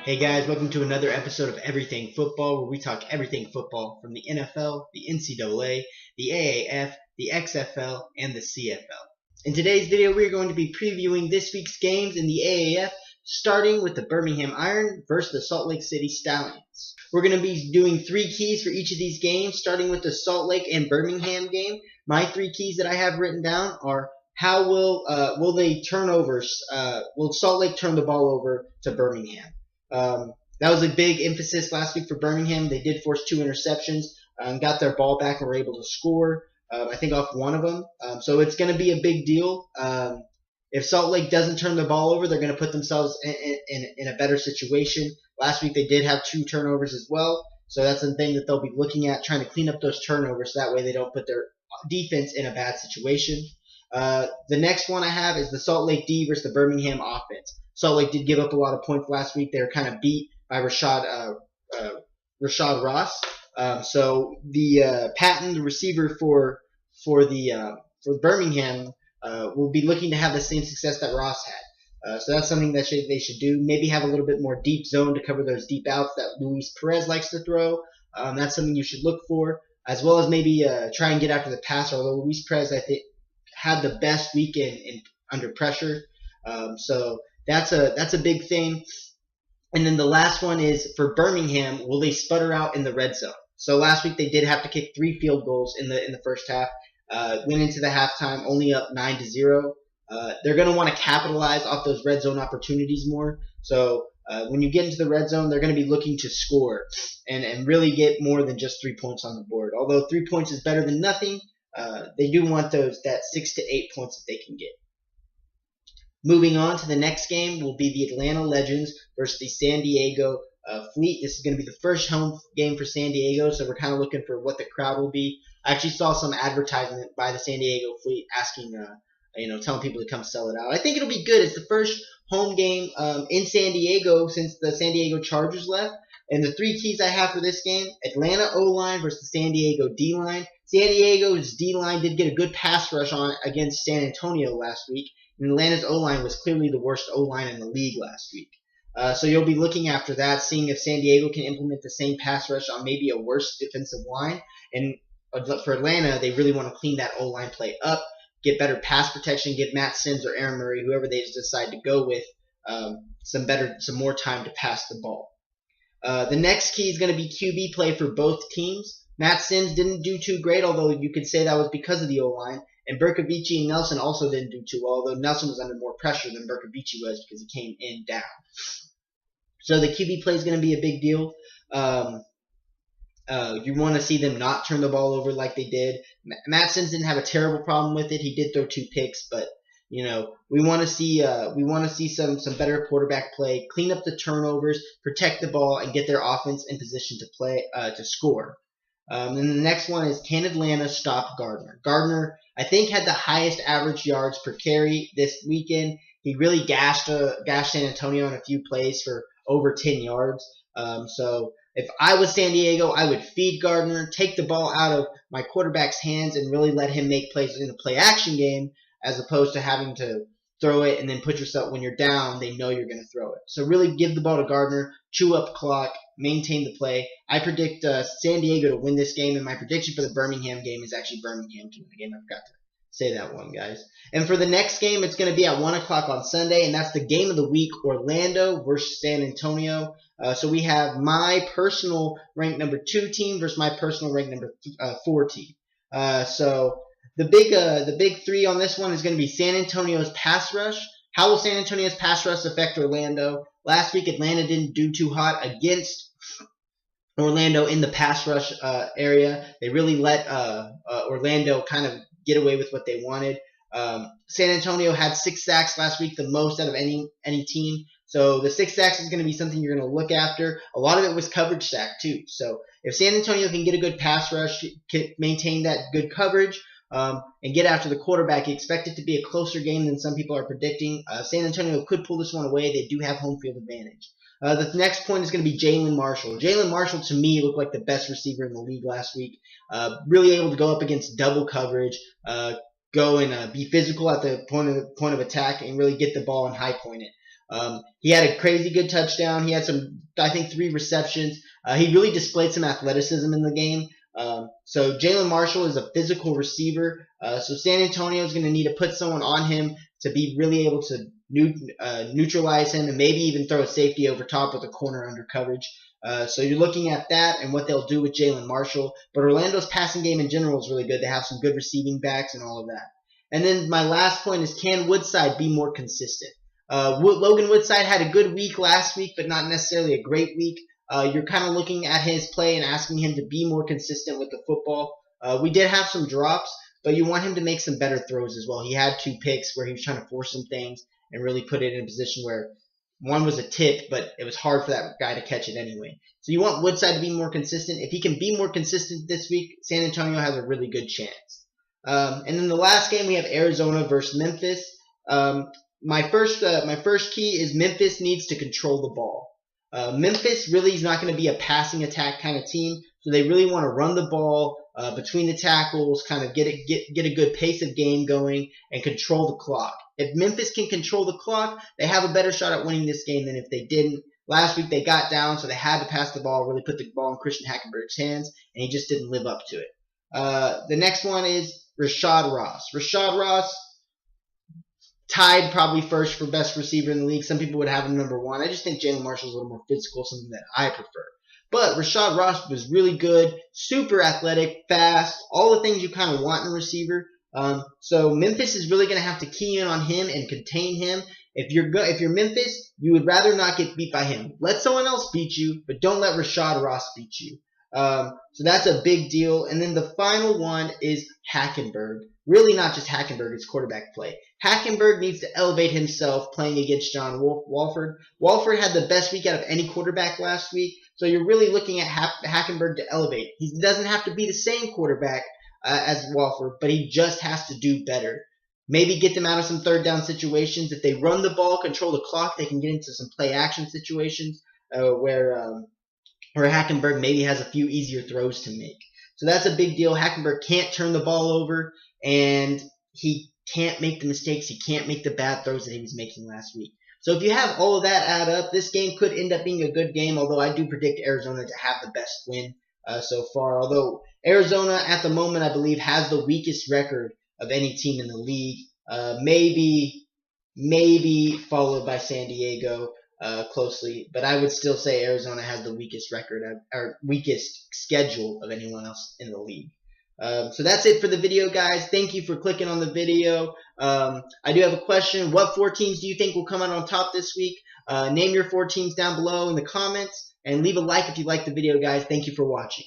Hey guys, welcome to another episode of Everything Football, where we talk everything football from the NFL, the NCAA, the AAF, the XFL, and the CFL. In today's video, we're going to be previewing this week's games in the AAF, starting with the Birmingham Iron versus the Salt Lake City Stallions. We're going to be doing 3 keys for each of these games, starting with the Salt Lake and Birmingham game. My 3 keys that I have written down are: how will they turnovers? Will Salt Lake turn the ball over to Birmingham? That was a big emphasis last week for Birmingham. They did force 2 interceptions, got their ball back and were able to score, I think, off one of them. So it's going to be a big deal. If Salt Lake doesn't turn the ball over, they're going to put themselves in a better situation. Last week they did have 2 turnovers as well, so that's the thing that they'll be looking at, trying to clean up those turnovers so that way they don't put their defense in a bad situation. The next one I have is the Salt Lake D versus the Birmingham offense. Salt Lake did give up a lot of points last week. They were kind of beat by Rashad Ross. So the Patton, the receiver for Birmingham, will be looking to have the same success that Ross had. So that's something that they should do. Maybe have a little bit more deep zone to cover those deep outs that Luis Perez likes to throw. That's something you should look for, as well as maybe try and get after the passer. Although Luis Perez, I think, had the best weekend under pressure. So that's a big thing. And then the last one is for Birmingham: will they sputter out in the red zone? So last week they did have to kick 3 field goals in the first half. Went into the halftime only up 9-0. They're going to want to capitalize off those red zone opportunities more. So when you get into the red zone, they're going to be looking to score and really get more than just 3 points on the board. Although 3 points is better than nothing, they do want that 6 to 8 points that they can get. Moving on to the next game will be the Atlanta Legends versus the San Diego Fleet. This is going to be the first home game for San Diego, so we're kind of looking for what the crowd will be. I actually saw some advertisement by the San Diego Fleet asking, telling people to come sell it out. I think it'll be good. It's the first home game in San Diego since the San Diego Chargers left. And the 3 keys I have for this game: Atlanta O-line versus the San Diego D-line. San Diego's D-line did get a good pass rush on against San Antonio last week, and Atlanta's O-line was clearly the worst O-line in the league last week. So you'll be looking after that, seeing if San Diego can implement the same pass rush on maybe a worse defensive line. And for Atlanta, they really want to clean that O-line play up, get better pass protection, give Matt Sims or Aaron Murray, whoever they decide to go with, some more time to pass the ball. The next key is going to be QB play for both teams. Matt Sims didn't do too great, although you could say that was because of the O-line. And Bercovici and Nelson also didn't do too well, although Nelson was under more pressure than Bercovici was because he came in down. So the QB play is going to be a big deal. You want to see them not turn the ball over like they did. Matt Sims didn't have a terrible problem with it. He did throw 2 picks, but we want to see some better quarterback play, clean up the turnovers, protect the ball, and get their offense in position to play to score. And the next one is: can Atlanta stop Gardner? Gardner, I think, had the highest average yards per carry this weekend. He really gashed San Antonio in a few plays for over 10 yards. So if I was San Diego, I would feed Gardner, take the ball out of my quarterback's hands, and really let him make plays in the play-action game, as opposed to having to throw it and then put yourself, when you're down, they know you're going to throw it. So really give the ball to Gardner, chew up clock, maintain the play. I predict San Diego to win this game, and my prediction for the Birmingham game is actually Birmingham to win the game. I forgot to say that one, guys. And for the next game, it's going to be at 1 o'clock on Sunday, and that's the game of the week: Orlando versus San Antonio. So we have my personal ranked number 2 team versus my personal ranked number 4 team. So the big 3 on this one is going to be San Antonio's pass rush. How will San Antonio's pass rush affect Orlando? Last week, Atlanta didn't do too hot against Orlando in the pass rush area. They really let Orlando kind of get away with what they wanted. San Antonio had 6 sacks last week, the most out of any team. So the 6 sacks is going to be something you're going to look after. A lot of it was coverage sack too. So if San Antonio can get a good pass rush, can maintain that good coverage, and get after the quarterback, you expect it to be a closer game than some people are predicting. San Antonio could pull this one away. They do have home field advantage. The next point is going to be Jalen Marshall. Jalen Marshall, to me, looked like the best receiver in the league last week. Really able to go up against double coverage, go and be physical at the point of attack, and really get the ball and high point it. He had a crazy good touchdown. He had some, I think, 3 receptions. He really displayed some athleticism in the game. So Jalen Marshall is a physical receiver. So San Antonio is going to need to put someone on him to be really able to neutralize him and maybe even throw a safety over top with a corner under coverage. So you're looking at that and what they'll do with Jalen Marshall. But Orlando's passing game in general is really good. They have some good receiving backs and all of that. And then my last point is, can Woodside be more consistent? Logan Woodside had a good week last week, but not necessarily a great week. You're kind of looking at his play and asking him to be more consistent with the football. We did have some drops, but you want him to make some better throws as well. He had 2 picks where he was trying to force some things and really put it in a position where one was a tip, but it was hard for that guy to catch it anyway. So you want Woodside to be more consistent. If he can be more consistent this week, San Antonio has a really good chance. And then the last game, we have Arizona versus Memphis. My first key is Memphis needs to control the ball. Memphis really is not going to be a passing attack kind of team, so they really want to run the ball between the tackles, kind of get a good pace of game going, and control the clock. If Memphis can control the clock, they have a better shot at winning this game than if they didn't. Last week they got down, so they had to pass the ball, really put the ball in Christian Hackenberg's hands, and he just didn't live up to it. The next one is Rashad Ross. Rashad Ross tied probably first for best receiver in the league. Some people would have him number 1. I just think Jalen Marshall is a little more physical, something that I prefer. But Rashad Ross was really good, super athletic, fast, all the things you kind of want in a receiver. So Memphis is really going to have to key in on him and contain him. If you're Memphis, you would rather not get beat by him. Let someone else beat you, but don't let Rashad Ross beat you. So that's a big deal. And then the final one is Hackenberg. Really not just Hackenberg, it's quarterback play. Hackenberg needs to elevate himself playing against John Wolford. Wolford had the best week out of any quarterback last week, so you're really looking at Hackenberg to elevate. He doesn't have to be the same quarterback as Wolford, but he just has to do better. Maybe get them out of some third down situations. If they run the ball, control the clock, they can get into some play action situations where Hackenberg maybe has a few easier throws to make. So that's a big deal. Hackenberg can't turn the ball over, and he can't make the mistakes. He can't make the bad throws that he was making last week. So if you have all of that add up, this game could end up being a good game, although I do predict Arizona to have the best win so far. Although Arizona at the moment, I believe, has the weakest record of any team in the league. Maybe followed by San Diego closely, but I would still say Arizona has the weakest record or weakest schedule of anyone else in the league. So that's it for the video, guys. Thank you for clicking on the video. I do have a question. What 4 teams do you think will come out on top this week? Name your 4 teams down below in the comments, and leave a like if you like the video, guys. Thank you for watching.